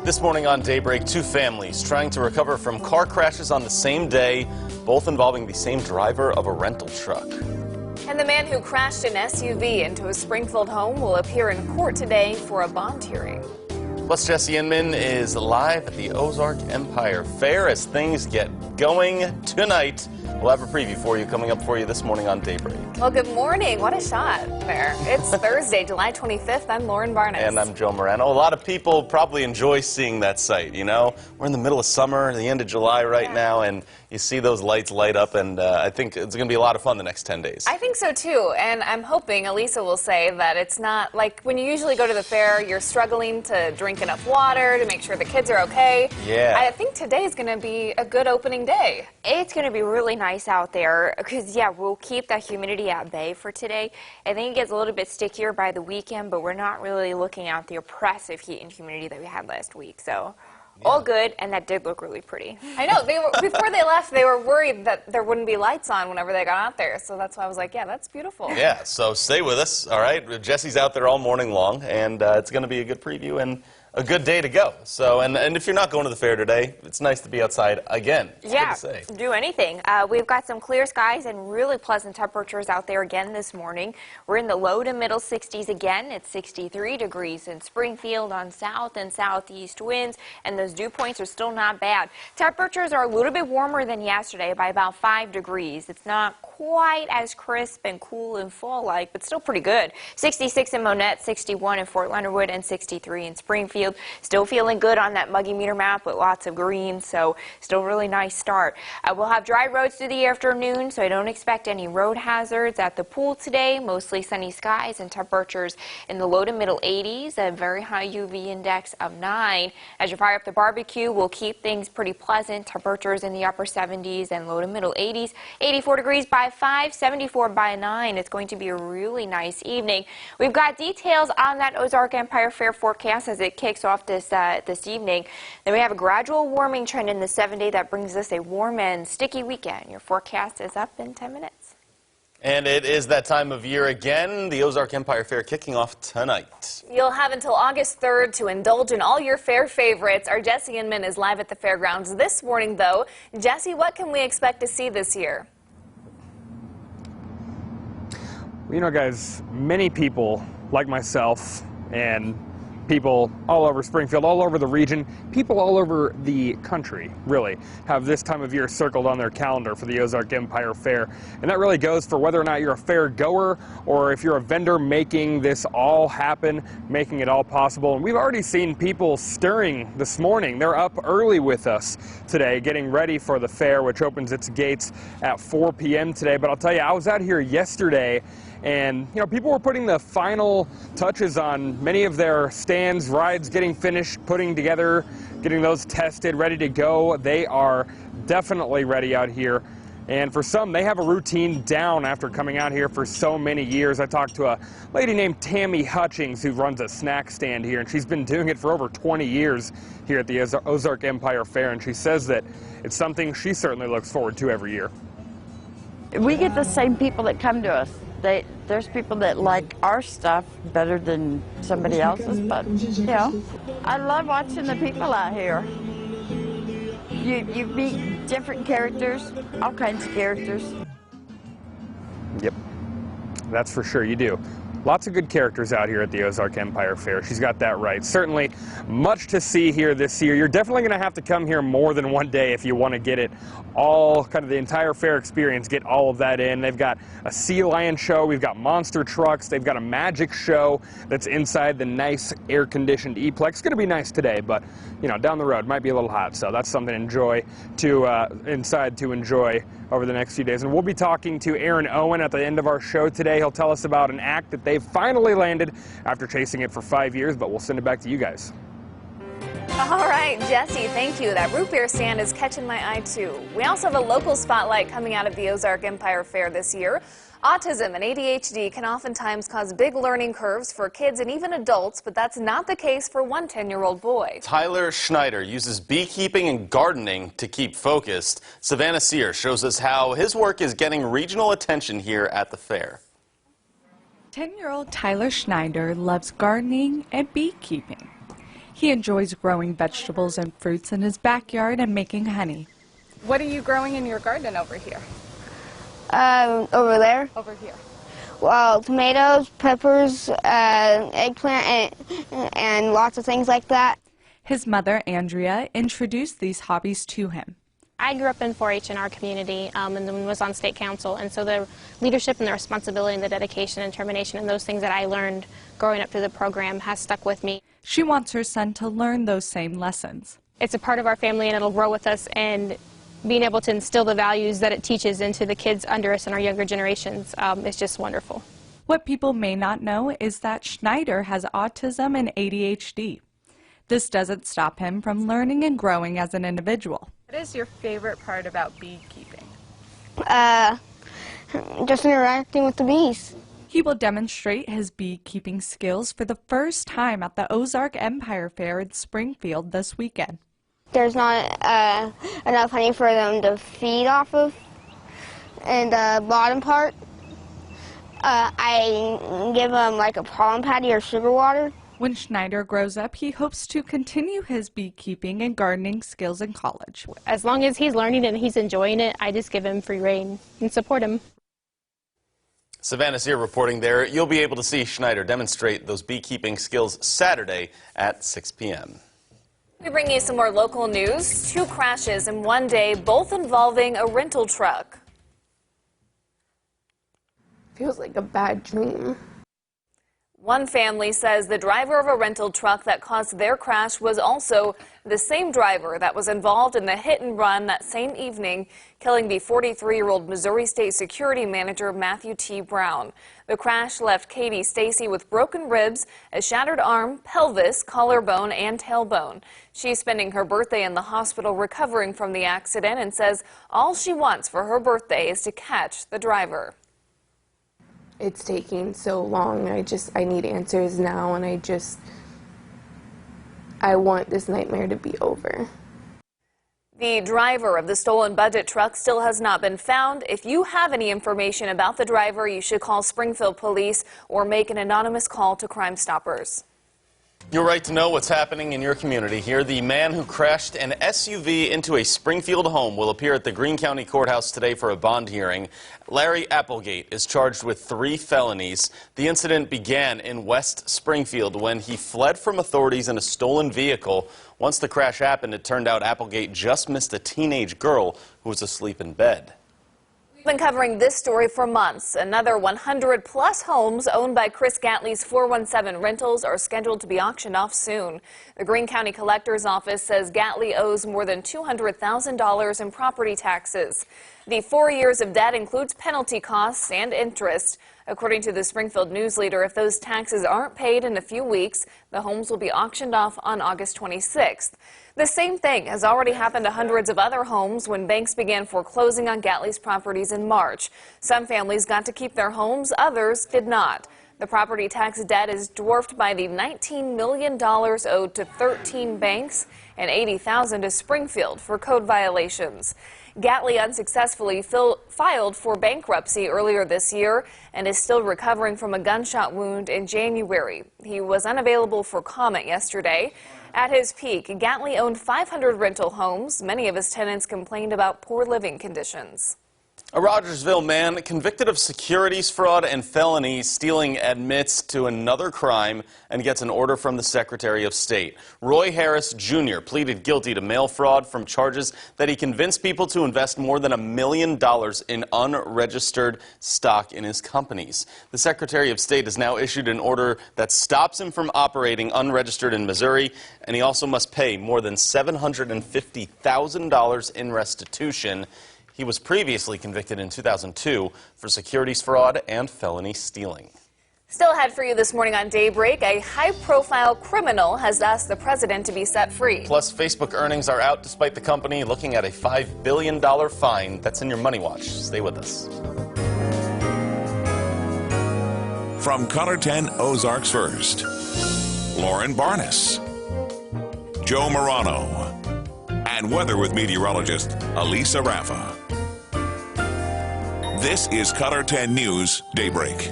This morning on Daybreak, two families trying to recover from car crashes on the same day, both involving the same driver of a rental truck. And the man who crashed an SUV into a Springfield home will appear in court today for a bond hearing. Plus, Jesse Inman is live at the Ozark Empire Fair as things get going tonight. We'll have a preview for you coming up for you this morning on Daybreak. Well, good morning. What a shot there. It's Thursday, July 25th. I'm Lauren Barnes. And I'm Joe Morano. A lot of people probably enjoy seeing that sight, you know? We're in the middle of summer, the end of July right now, and you see those lights light up, and I think it's going to be a lot of fun the next 10 days. I think so, too. And I'm hoping, Elisa will say, that it's not like when you usually go to the fair, you're struggling to drink enough water to make sure the kids are okay. Yeah. I think today is going to be a good opening day. It's going to be really nice out there because, yeah, we'll keep that humidity at bay for today. I think it gets a little bit stickier by the weekend, but we're not really looking at the oppressive heat and humidity that we had last week. So, all good, and that did look really pretty. I know. Before they left, they were worried that there wouldn't be lights on whenever they got out there. So that's why I was like, yeah, that's beautiful. Yeah, so stay with us, all right? Jesse's out there all morning long, and it's going to be a good preview and a good day to go. So, and if you're not going to the fair today, it's nice to be outside again. Yeah, do anything. We've got some clear skies and really pleasant temperatures out there again this morning. We're in the low to middle 60s again. It's 63 degrees in Springfield on south and southeast winds, and those dew points are still not bad. Temperatures are a little bit warmer than yesterday by about 5 degrees. It's not quite as crisp and cool and fall-like, but still pretty good. 66 in Monette, 61 in Fort Leonard Wood, and 63 in Springfield. Still feeling good on that muggy meter map with lots of green, so still really nice start. We'll have dry roads through the afternoon, so I don't expect any road hazards at the pool today. Mostly sunny skies and temperatures in the low to middle 80s, a very high UV index of 9. As you fire up the barbecue, we'll keep things pretty pleasant. Temperatures in the upper 70s and low to middle 80s. 84 degrees by 5, 74 by 9. It's going to be a really nice evening. We've got details on that Ozark Empire Fair forecast as it kicks off this evening. Then we have a gradual warming trend in the 7-day that brings us a warm and sticky weekend. Your forecast is up in 10 minutes. And it is that time of year again, the Ozark Empire Fair kicking off tonight. You'll have until August 3rd to indulge in all your fair favorites. Our Jesse Inman is live at the fairgrounds this morning, though. Jesse, what can we expect to see this year? You know, guys, many people like myself and people all over Springfield, all over the region, people all over the country, really, have this time of year circled on their calendar for the Ozark Empire Fair. And that really goes for whether or not you're a fair goer or if you're a vendor making this all happen, making it all possible. And we've already seen people stirring this morning. They're up early with us today, getting ready for the fair, which opens its gates at 4 p.m. today. But I'll tell you, I was out here yesterday, and, you know, people were putting the final touches on many of their stands, rides getting finished, putting together, getting those tested, ready to go. They are definitely ready out here. And for some, they have a routine down after coming out here for so many years. I talked to a lady named Tammy Hutchings who runs a snack stand here, and she's been doing it for over 20 years here at the Ozark Empire Fair, and she says that it's something she certainly looks forward to every year. We get the same people that come to us. There's people that like our stuff better than somebody else's, but, you know, I love watching the people out here. You meet different characters, all kinds of characters. Yep, that's for sure, you do. Lots of good characters out here at the Ozark Empire Fair. She's got that right. Certainly much to see here this year. You're definitely going to have to come here more than one day if you want to get it all, kind of the entire fair experience, get all of that in. They've got a sea lion show. We've got monster trucks. They've got a magic show that's inside the nice air-conditioned E-Plex. It's going to be nice today, but, you know, down the road might be a little hot, so that's something to enjoy inside to enjoy over the next few days. And we'll be talking to Aaron Owen at the end of our show today. He'll tell us about an act that they've finally landed after chasing it for 5 years, but we'll send it back to you guys. All right, Jesse, thank you. That root beer stand is catching my eye, too. We also have a local spotlight coming out of the Ozark Empire Fair this year. Autism and ADHD can oftentimes cause big learning curves for kids and even adults, but that's not the case for one 10-year-old boy. Tyler Schneider uses beekeeping and gardening to keep focused. Savannah Sear shows us how his work is getting regional attention here at the fair. 10-year-old Tyler Schneider loves gardening and beekeeping. He enjoys growing vegetables and fruits in his backyard and making honey. What are you growing in your garden over here? Over there? Over here. Well, tomatoes, peppers, eggplant, and lots of things like that. His mother, Andrea, introduced these hobbies to him. I grew up in 4-H in our community and then was on state council, and so the leadership and the responsibility and the dedication and determination and those things that I learned growing up through the program has stuck with me. She wants her son to learn those same lessons. It's a part of our family and it'll grow with us, and being able to instill the values that it teaches into the kids under us and our younger generations is just wonderful. What people may not know is that Schneider has autism and ADHD. This doesn't stop him from learning and growing as an individual. What is your favorite part about beekeeping? Just interacting with the bees. He will demonstrate his beekeeping skills for the first time at the Ozark Empire Fair in Springfield this weekend. There's not enough honey for them to feed off of. And the bottom part, I give them like a pollen patty or sugar water. When Schneider grows up, he hopes to continue his beekeeping and gardening skills in college. As long as he's learning and he's enjoying it, I just give him free rein and support him. Savannah Sear reporting there. You'll be able to see Schneider demonstrate those beekeeping skills Saturday at 6 p.m. We bring you some more local news. 2 crashes in one day, both involving a rental truck. Feels like a bad dream. One family says the driver of a rental truck that caused their crash was also the same driver that was involved in the hit and run that same evening, killing the 43-year-old Missouri State Security Manager Matthew T. Brown. The crash left Katie Stacy with broken ribs, a shattered arm, pelvis, collarbone, and tailbone. She's spending her birthday in the hospital recovering from the accident and says all she wants for her birthday is to catch the driver. It's taking so long. I need answers now, and I want this nightmare to be over. The driver of the stolen budget truck still has not been found. If you have any information about the driver, you should call Springfield Police or make an anonymous call to Crime Stoppers. You're right to know what's happening in your community here. The man who crashed an SUV into a Springfield home will appear at the Greene County Courthouse today for a bond hearing. Larry Applegate is charged with 3 felonies. The incident began in West Springfield when he fled from authorities in a stolen vehicle. Once the crash happened, it turned out Applegate just missed a teenage girl who was asleep in bed. We've been covering this story for months. Another 100-plus homes owned by Chris Gatley's 417 Rentals are scheduled to be auctioned off soon. The Greene County Collector's Office says Gatley owes more than $200,000 in property taxes. The 4 years of debt includes penalty costs and interest. According to the Springfield News Leader, if those taxes aren't paid in a few weeks, the homes will be auctioned off on August 26th. The same thing has already happened to hundreds of other homes when banks began foreclosing on Gatley's properties in March. Some families got to keep their homes, others did not. The property tax debt is dwarfed by the $19 million owed to 13 banks and $80,000 to Springfield for code violations. Gatley unsuccessfully filed for bankruptcy earlier this year and is still recovering from a gunshot wound in January. He was unavailable for comment yesterday. At his peak, Gatley owned 500 rental homes. Many of his tenants complained about poor living conditions. A Rogersville man convicted of securities fraud and felony stealing admits to another crime and gets an order from the Secretary of State. Roy Harris Jr. pleaded guilty to mail fraud from charges that he convinced people to invest more than $1 million in unregistered stock in his companies. The Secretary of State has now issued an order that stops him from operating unregistered in Missouri, and he also must pay more than $750,000 in restitution. He was previously convicted in 2002 for securities fraud and felony stealing. Still ahead for you this morning on Daybreak, a high-profile criminal has asked the president to be set free. Plus, Facebook earnings are out despite the company looking at a $5 billion fine. That's in your Money Watch. Stay with us. From Color 10 Ozarks First, Lauren Barnes, Joe Morano, and weather with meteorologist Elisa Raffa. This is Color 10 News Daybreak.